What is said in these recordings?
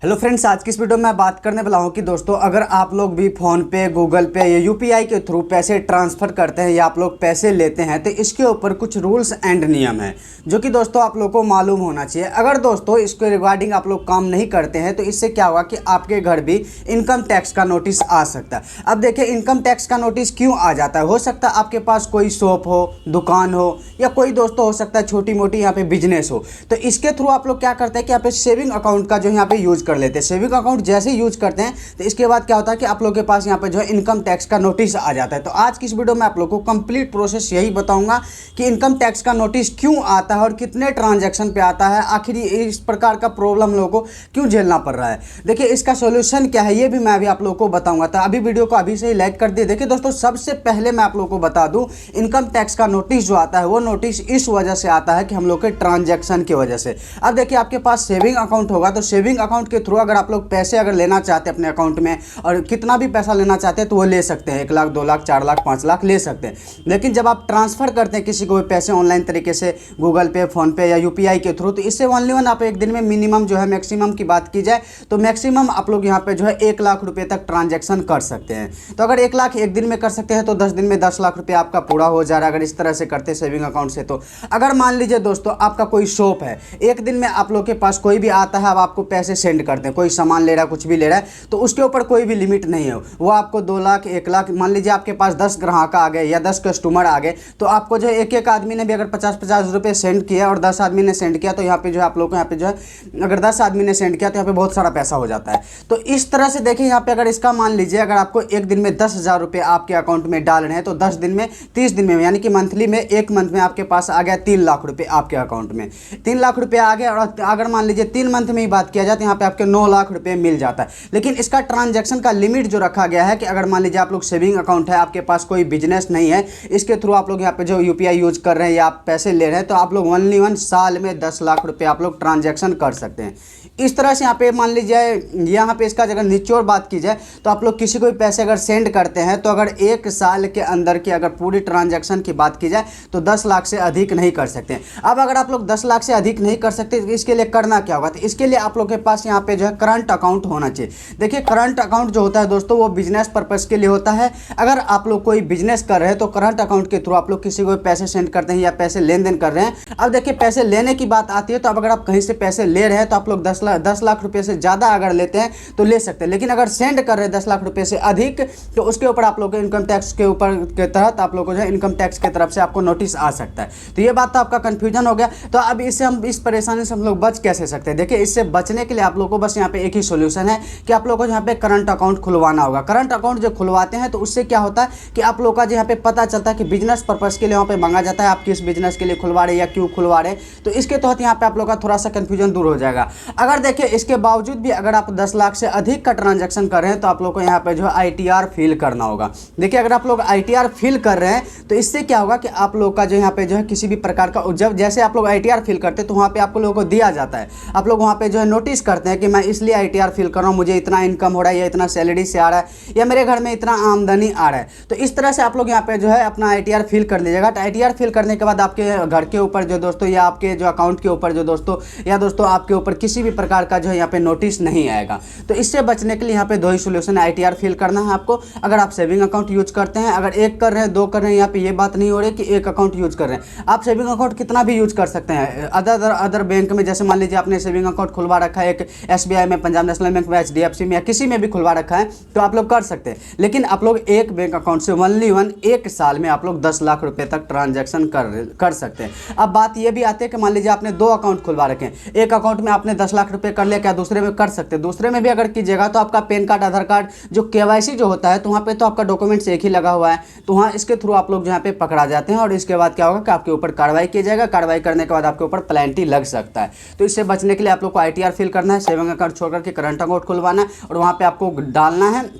Hello friends, आज की इस वीडियो में मैं बात करने वाला हूं कि दोस्तों अगर आप लोग भी फ़ोन पे, गूगल पे या यूपीआई के थ्रू पैसे ट्रांसफ़र करते हैं या आप लोग पैसे लेते हैं तो इसके ऊपर कुछ रूल्स एंड नियम हैं जो कि दोस्तों आप लोग को मालूम होना चाहिए। अगर दोस्तों इसके रिगार्डिंग आप लोग काम नहीं करते हैं तो इससे क्या होगा कि आपके घर भी इनकम टैक्स का नोटिस आ सकता है। अब देखिए, इनकम टैक्स का नोटिस क्यों आ जाता है? हो सकता है आपके पास कोई शॉप हो, दुकान हो, या कोई दोस्तों हो सकता है छोटी मोटी यहाँ पे बिजनेस हो, तो इसके थ्रू आप लोग क्या करते हैं कि यहाँ पे सेविंग अकाउंट का जो यहाँ पे यूज कर लेते हैं। सेविंग अकाउंट जैसे ही यूज करते हैं तो इसके बाद क्या होता है कि आप लोग के पास यहाँ पे जो है इनकम टैक्स का नोटिस आ जाता है। तो आज की इस वीडियो में आप लोग को कंप्लीट प्रोसेस यही बताऊंगा कि इनकम टैक्स का नोटिस क्यों आता है और कितने ट्रांजैक्शन पे आता है, आखिर इस प्रकार का प्रॉब्लम लोगों को क्यों झेलना पड़ रहा है। देखिए, इसका सोल्यूशन क्या है ये भी मैं अभी आप लोगों को बताऊंगा। तो अभी वीडियो को अभी से ही लाइक कर दिए। देखिए दोस्तों, सबसे पहले मैं आप लोगों को बता दूं, इनकम टैक्स का नोटिस जो आता है वो नोटिस इस वजह से आता है कि हम लोग के ट्रांजैक्शन की वजह से। अब देखिए, आपके पास सेविंग अकाउंट होगा तो सेविंग अकाउंट के थ्रू अगर आप लोग पैसे अगर लेना चाहते हैं अपने अकाउंट में और कितना भी पैसा लेना चाहते हैं तो वो ले सकते हैं। 1 लाख, 2 लाख, 4 लाख, 5 लाख ले सकते हैं। लेकिन जब आप ट्रांसफर करते हैं किसी को भी पैसे ऑनलाइन तरीके से, गूगल पे, फोन पे या यूपीआई के थ्रू, तो इससे ओनली वन आप एक दिन में मिनिमम जो है, मैक्सिमम की बात की जाए तो मैक्सिमम आप लोग यहाँ पे जो है 1 लाख रुपए तक ट्रांजैक्शन कर सकते हैं। तो अगर 1 लाख एक दिन में कर सकते हैं तो 10 दिन में 10 लाख रुपए आपका पूरा हो जा रहा है अगर इस तरह से करते हैं सेविंग अकाउंट से। तो अगर मान लीजिए दोस्तों आपका कोई शॉप है, एक दिन में आप लोग के पास कोई भी आता है, अब आपको पैसे सेंड करते हैं, कोई सामान ले रहा है, कुछ भी ले रहा है, तो उसके ऊपर कोई भी लिमिट नहीं है। वो आपको 2 लाख, 1 लाख, मान लीजिए आपके पास 10 ग्राहक आ गए या 10 कस्टमर आ गए, तो आपको जो है एक एक आदमी ने भी अगर 50-50 रुपये सेंड किया और 10 आदमी ने सेंड किया तो यहाँ पे जो है आप लोग को यहाँ पे जो है अगर 10 आदमी ने सेंड किया तो यहाँ पे बहुत सारा पैसा हो जाता है। तो इस तरह से देखिए, यहाँ पे अगर इसका मान लीजिए अगर आपको एक दिन में 10,000 रुपये आपके अकाउंट में डालने हैं तो 10 दिन में, 30 दिन में, यानी कि मंथली में, एक मंथ में आपके पास आ गया 3 लाख रुपये आपके अकाउंट में। 3 लाख रुपये आ गया और अगर मान लीजिए 3 मंथ में ही बात किया जाए तो यहाँ पे आपके 9 लाख रुपये मिल जाता है। लेकिन इसका ट्रांजैक्शन का लिमिट जो रखा गया है कि अगर मान लीजिए आप लोग सेविंग अकाउंट है, आपके पास कोई बिजनेस नहीं है, इसके थ्रू आप लोग यहाँ पे जो यूपीआई यूज कर रहे हैं या आप पैसे ले रहे हैं, तो आप लोग ओनली वन साल में 10 लाख रुपए आप लोग ट्रांजैक्शन कर सकते हैं। इस तरह से यहाँ पे मान लीजिए, यहाँ पे इसका अगर निचोड़ बात की जाए तो आप लोग किसी को भी पैसे अगर सेंड करते हैं तो अगर 1 साल के अंदर की अगर पूरी ट्रांजैक्शन की बात की जाए तो 10 लाख से अधिक नहीं कर सकते। अब अगर आप लोग 10 लाख से अधिक नहीं कर सकते तो इसके लिए करना क्या होगा? तो इसके लिए आप लोग के पास यहाँ पे जो है करंट अकाउंट होना चाहिए। देखिए, करंट अकाउंट जो होता है दोस्तों वो बिजनेस पर्पस के लिए होता है। अगर आप लोग कोई बिजनेस कर रहे हैं तो करंट अकाउंट के थ्रू आप लोग किसी को पैसे सेंड करते हैं या पैसे लेन देन कर रहे हैं। अब देखिए, पैसे लेने की बात आती है तो अब अगर आप कहीं से पैसे ले रहे हैं तो आप लोग 10 लाख रुपए से ज़्यादा अगर लेते हैं तो ले सकते हैं। लेकिन अगर सेंड कर रहे हैं 10 लाख रुपए से अधिक तो उसके ऊपर आप लोग इनकम टैक्स के ऊपर के तहत आप लोग को जो है इनकम टैक्स की तरफ से आपको नोटिस आ सकता है। तो ये बात तो आपका कन्फ्यूजन हो गया। तो अब इससे हम इस परेशानी से हम लोग बच कैसे सकते हैं? देखिए, इससे बचने के लिए आप लोग को बस यहाँ पे एक ही सोल्यूशन है कि आप लोग को यहाँ पे करंट अकाउंट खुलवाना होगा। करंट अकाउंट जो खुलवाते हैं तो उससे क्या होता है कि आप लोग का जो यहाँ पे पता चलता है कि बिजनेस पर्पस के लिए वहाँ पे मांगा जाता है, आप किस बिजनेस के लिए खुलवा रहे हैं या क्यों खुलवा रहे हैं। तो इसके तहत यहाँ पे आप लोग का थोड़ा सा कंफ्यूजन दूर हो जाएगा। अगर देखिए, इसके बावजूद भी अगर आप 10 लाख से अधिक का ट्रांजैक्शन कर रहे हैं तो आप लोग को यहाँ पे जो है ITR फिल करना होगा। देखिए, अगर आप लोग ITR फिल कर रहे हैं तो इससे क्या होगा कि आप लोग का जो यहाँ पे जो है किसी भी प्रकार का, जब जैसे आप लोग ITR फिल करते हैं तो वहाँ पे आप लोगों को दिया जाता है, आप लोग वहाँ पे जो है नोटिस करते हैं कि मैं इसलिए ITR फिल कर रहा हूँ, मुझे इतना इनकम हो रहा है या इतना सैलरी से आ रहा है या मेरे घर में इतना आमदनी आ रहा है। तो इस तरह से आप लोग यहाँ पे जो है अपना ITR फिल कर लीजिएगा। तो ITR फिल करने के बाद आपके घर के ऊपर जो दोस्तों या आपके जो अकाउंट के ऊपर जो दोस्तों या दोस्तों आपके ऊपर किसी भी प्रकार का जो है यहाँ पे नोटिस नहीं आएगा। तो इससे बचने के लिए यहाँ पे 2 ही सोल्यूशन है। ITR फिल करना है आपको अगर आप सेविंग अकाउंट यूज करते हैं। अगर 1 कर रहे हैं, 2 कर रहे हैं, यहाँ पे ये बात नहीं हो रही कि 1 अकाउंट यूज कर रहे हैं। आप सेविंग अकाउंट कितना भी यूज कर सकते हैं अदर बैंक में। जैसे मान लीजिए आपने सेविंग अकाउंट खुलवा रखा है एक SBI में, पंजाब नेशनल बैंक में, HDFC में या किसी में भी खुलवा रखा है तो आप लोग कर सकते हैं। लेकिन आप लोग एक बैंक अकाउंट से ओनली वन 1 साल में आप लोग 10 लाख रुपए तक ट्रांजैक्शन कर सकते हैं। अब बात ये भी आती है कि मान लीजिए आपने 2 अकाउंट खुलवा रखे हैं, एक अकाउंट में आपने 10 लाख रुपए कर लिया, क्या दूसरे में कर सकते हैं? दूसरे में भी अगर कीजिएगा तो आपका पैन कार्ड, आधार कार्ड, जो KYC जो होता है तो वहाँ पे तो आपका डॉक्यूमेंट्स एक ही लगा हुआ है, तो वहाँ इसके थ्रू आप लोग यहाँ पे पकड़ा जाते हैं और इसके बाद क्या होगा कि आपके ऊपर कार्रवाई की जाएगा। कार्रवाई करने के बाद आपके ऊपर पेनल्टी लग सकता है। तो इससे बचने के लिए आप लोग को ITR फिल करना है, सेविंग अकाउंट छोड़ करके करंट अकाउंट खुलवाना है और वहाँ पे आपको डालना है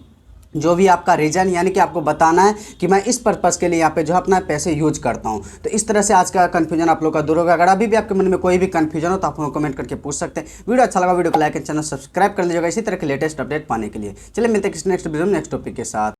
जो भी आपका रीजन, यानी कि आपको बताना है कि मैं इस पर्पस के लिए यहाँ पे जो अपना पैसे यूज करता हूँ। तो इस तरह से आज का कन्फ्यूजन आप लोग का दूर होगा। अगर अभी भी आपके मन में कोई भी कन्फ्यूजन हो तो आप लोग कमेंट करके पूछ सकते हैं। वीडियो अच्छा लगा वीडियो को लाइक एंड चैनल सब्सक्राइब कर लीजिएगा इसी तरह के लेटेस्ट अपडेट पाने के लिए। चलिए मिलते हैं किसी नेक्स्ट वीडियो में नेक्स्ट टॉपिक के साथ।